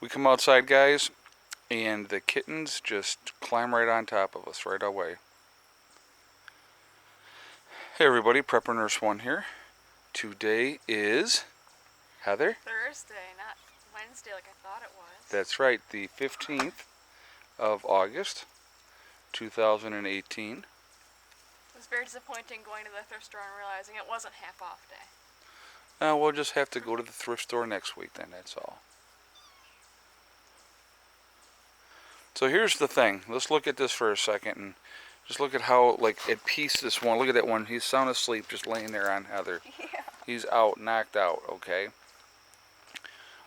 We come outside, guys, and the kittens just climb right on top of us right away. Hey everybody, Prepper Nurse 1 here. Today is, Heather? Thursday, not Wednesday like I thought it was. That's right, the 15th of August, 2018. It was very disappointing going to the thrift store and realizing it wasn't half off day. We'll just have to go to the thrift store next week then, that's all. So here's the thing. Let's look at this for a second and just look at how, at peace this one. Look at that one. He's sound asleep just laying there on Heather. Yeah. He's out, knocked out, okay?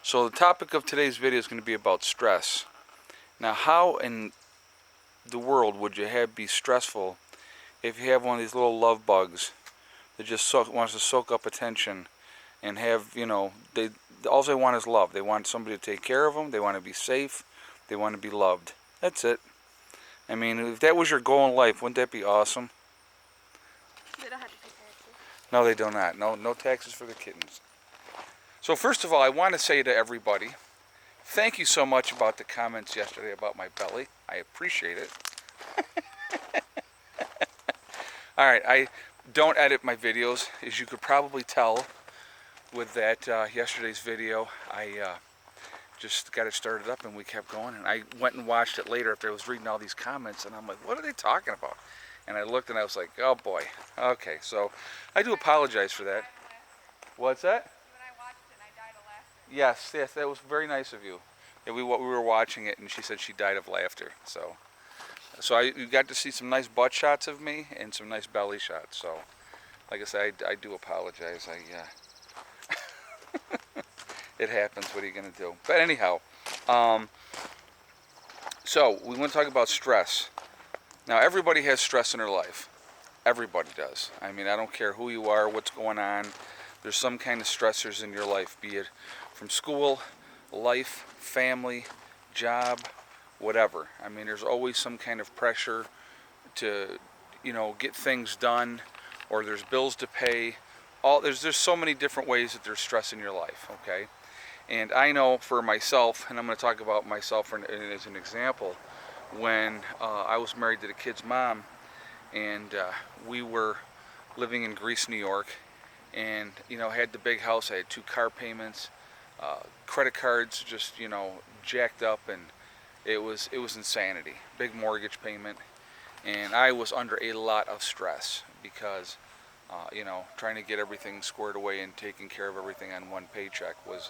So the topic of today's video is going to be about stress. Now, how in the world would you be stressful if you have one of these little love bugs that just wants to soak up attention and have, all they want is love. They want somebody to take care of them. They want to be safe. They want to be loved. That's it. I mean, if that was your goal in life, wouldn't that be awesome? They don't have to pay taxes. No, they do not. No taxes for the kittens. So first of all, I want to say to everybody, thank you so much about the comments yesterday about my belly. I appreciate it. All right, I don't edit my videos, as you could probably tell with that yesterday's video. I just got it started up and we kept going, and I went and watched it later after I was reading all these comments, and I'm like, what are they talking about? And I looked and I was like, oh boy. Okay, so I do apologize for that. What's that? When I watched it, I died of laughter. Yes, that was very nice of you. Yeah, we were watching it and she said she died of laughter. So you got to see some nice butt shots of me and some nice belly shots. So like I said, I do apologize. It happens. What are you going to do? But anyhow, so we want to talk about stress. Now, everybody has stress in their life. Everybody does. I mean, I don't care who you are, what's going on. There's some kind of stressors in your life, be it from school, life, family, job, whatever. I mean, there's always some kind of pressure to, get things done, or there's bills to pay. There's so many different ways that there's stress in your life, okay? And I know for myself, and I'm going to talk about myself as an example, when I was married to the kid's mom, and we were living in Greece, New York, and had the big house. I had 2 car payments, credit cards just jacked up, and it was insanity. Big mortgage payment, and I was under a lot of stress because trying to get everything squared away and taking care of everything on one paycheck was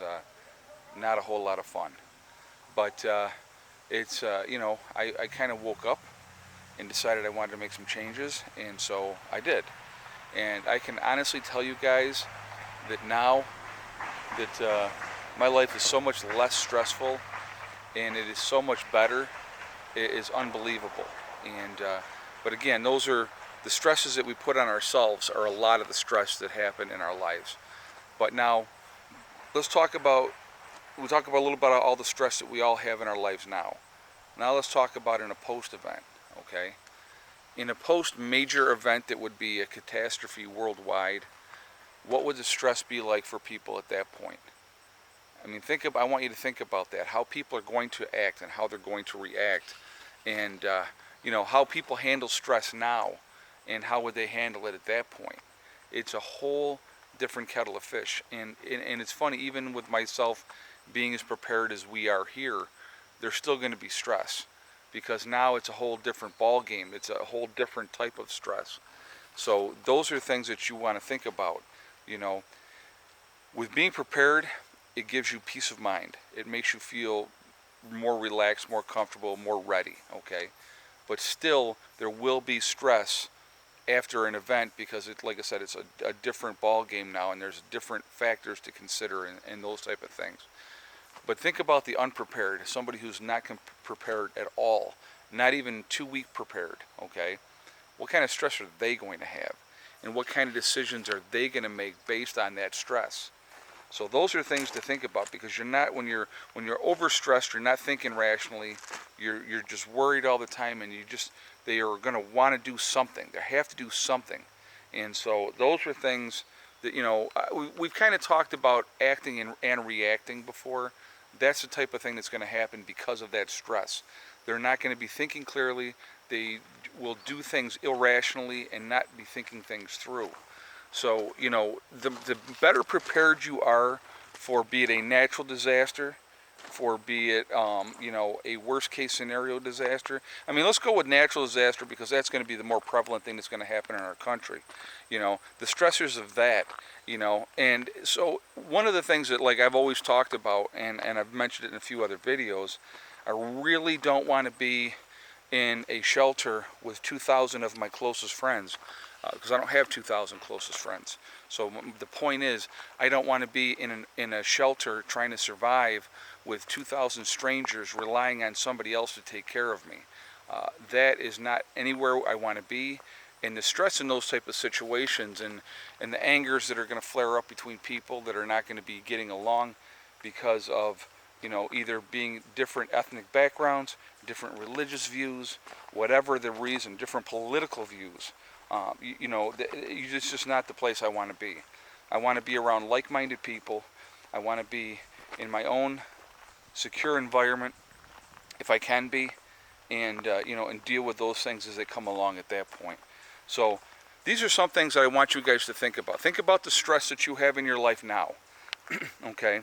not a whole lot of fun. But it's I kind of woke up and decided I wanted to make some changes, and so I did. And I can honestly tell you guys that now that my life is so much less stressful and it is so much better, it is unbelievable. And but again, those are the stresses that we put on ourselves, are a lot of the stress that happen in our lives. But now we'll talk about a little about all the stress that we all have in our lives now. Now let's talk about in a post event, okay? In a post major event that would be a catastrophe worldwide, what would the stress be like for people at that point? I mean, I want you to think about that, how people are going to act and how they're going to react, and how people handle stress now and how would they handle it at that point. It's a whole different kettle of fish, and it's funny, even with myself being as prepared as we are here, there's still going to be stress, because now it's a whole different ball game. It's a whole different type of stress. So those are things that you want to think about. With being prepared, it gives you peace of mind. It makes you feel more relaxed, more comfortable, more ready, okay? But still, there will be stress after an event, because like I said, it's a different ball game now, and there's different factors to consider and those type of things. But think about the unprepared, somebody who's not prepared at all, not even 2 week prepared, okay? What kind of stress are they going to have? And what kind of decisions are they going to make based on that stress? So those are things to think about, because you're not, when you're overstressed, you're not thinking rationally, you're just worried all the time, and they are going to want to do something. They have to do something. And so those are things that, we've kind of talked about acting and reacting before. that's the type of thing that's going to happen because of that stress. They're not going to be thinking clearly. They will do things irrationally and not be thinking things through. So, the better prepared you are for, be it a natural disaster, for be it, a worst case scenario disaster. I mean, let's go with natural disaster because that's going to be the more prevalent thing that's going to happen in our country. The stressors of that, and so one of the things that, like, I've always talked about, and I've mentioned it in a few other videos, I really don't want to be in a shelter with 2,000 of my closest friends, because I don't have 2,000 closest friends. So the point is, I don't want to be in a shelter trying to survive with 2,000 strangers relying on somebody else to take care of me. That is not anywhere I want to be. And the stress in those type of situations, and the angers that are going to flare up between people that are not going to be getting along because of, either being different ethnic backgrounds, different religious views, whatever the reason, different political views. It's just not the place I want to be. I want to be around like-minded people. I want to be in my own secure environment, if I can be, and deal with those things as they come along at that point. So these are some things that I want you guys to think about. Think about the stress that you have in your life now, okay?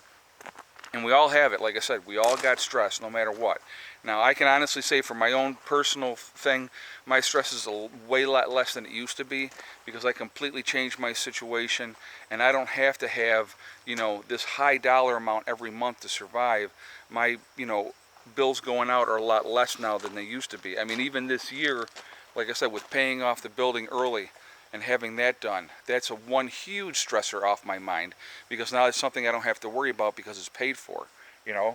And we all have it. Like I said, we all got stress no matter what. Now, I can honestly say for my own personal thing, my stress is a way lot less than it used to be because I completely changed my situation, and I don't have to have, this high dollar amount every month to survive. My, bills going out are a lot less now than they used to be. I mean, even this year, like I said, with paying off the building early and having that done, that's one huge stressor off my mind because now it's something I don't have to worry about because it's paid for.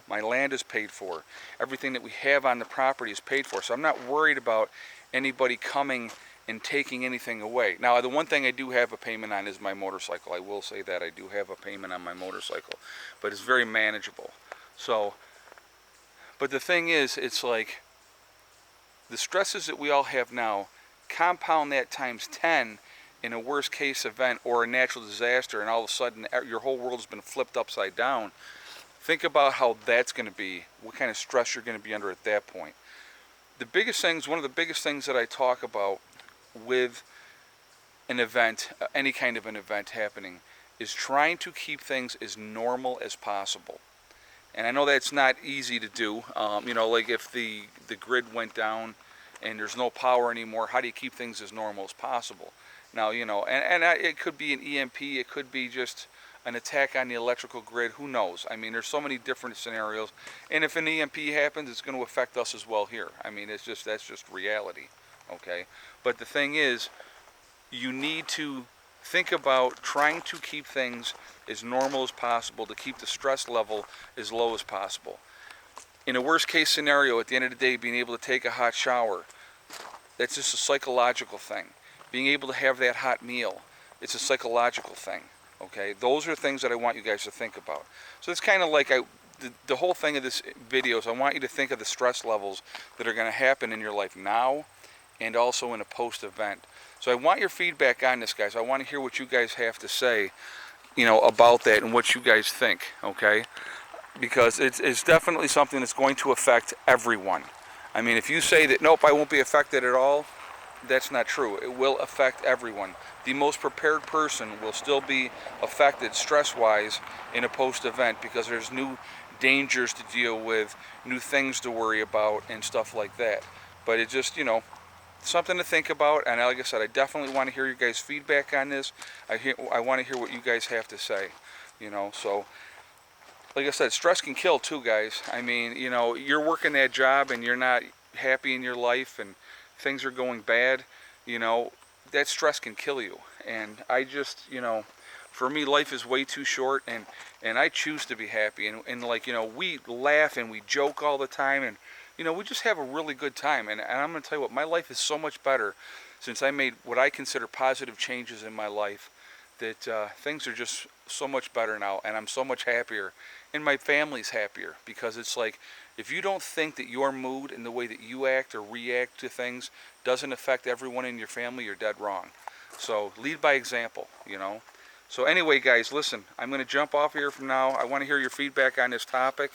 My land is paid for. Everything that we have on the property is paid for. So I'm not worried about anybody coming and taking anything away. Now, the one thing I do have a payment on is my motorcycle. I will say that I do have a payment on my motorcycle, but it's very manageable. So, but the thing is, it's like the stresses that we all have now, compound that times 10 in a worst case event or a natural disaster, and all of a sudden your whole world has been flipped upside down. Think about how that's going to be, what kind of stress you're going to be under at that point. One of the biggest things that I talk about with an event, any kind of an event happening, is trying to keep things as normal as possible. And I know that's not easy to do. Like if the grid went down and there's no power anymore, how do you keep things as normal as possible? Now, it could be an EMP, it could be just an attack on the electrical grid, who knows? I mean, there's so many different scenarios. And if an EMP happens, it's going to affect us as well here. I mean, that's just reality, okay? But the thing is, you need to think about trying to keep things as normal as possible, to keep the stress level as low as possible. In a worst case scenario, at the end of the day, being able to take a hot shower, that's just a psychological thing. Being able to have that hot meal, it's a psychological thing, okay? Those are things that I want you guys to think about. So it's kind of like the whole thing of this video is I want you to think of the stress levels that are going to happen in your life now and also in a post-event. So I want your feedback on this, guys. I want to hear what you guys have to say, about that and what you guys think, okay? Because it's definitely something that's going to affect everyone. I mean, if you say that, nope, I won't be affected at all, that's not true. It will affect everyone. The most prepared person will still be affected stress-wise in a post-event because there's new dangers to deal with, new things to worry about, and stuff like that. But it just, something to think about, and like I said, I definitely want to hear your guys' feedback on this. I want to hear what you guys have to say, so like I said, stress can kill too, guys. I mean, you're working that job and you're not happy in your life and things are going bad, that stress can kill you. And I just, for me, life is way too short, and I choose to be happy, and we laugh and we joke all the time, and we just have a really good time. And I'm going to tell you what, my life is so much better since I made what I consider positive changes in my life, that things are just so much better now, and I'm so much happier, and my family's happier, because it's like, if you don't think that your mood and the way that you act or react to things doesn't affect everyone in your family, you're dead wrong. So lead by example, So anyway, guys, listen, I'm going to jump off here from now. I want to hear your feedback on this topic.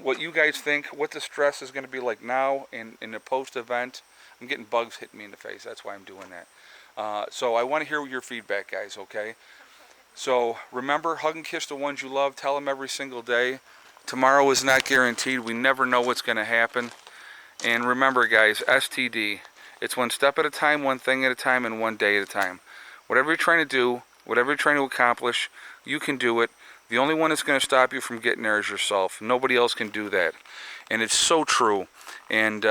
what you guys think, what the stress is going to be like now and in the post-event. I'm getting bugs hitting me in the face. That's why I'm doing that. So I want to hear your feedback, guys, okay? So remember, hug and kiss the ones you love. Tell them every single day. Tomorrow is not guaranteed. We never know what's going to happen. And remember, guys, STD. It's one step at a time, one thing at a time, and one day at a time. Whatever you're trying to do, whatever you're trying to accomplish, you can do it. The only one that's going to stop you from getting there is yourself. Nobody else can do that. And it's so true. And,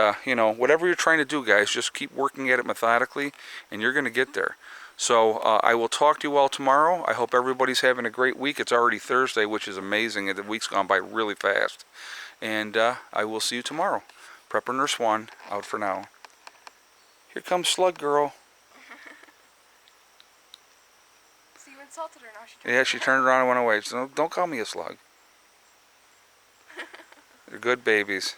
whatever you're trying to do, guys, just keep working at it methodically, and you're going to get there. So I will talk to you all tomorrow. I hope everybody's having a great week. It's already Thursday, which is amazing. The week's gone by really fast. And I will see you tomorrow. Prepper Nurse 1, out for now. Here comes Slug Girl. So you insulted her, now she turned Yeah, she turned around and went away. So don't call me a slug. They're good babies.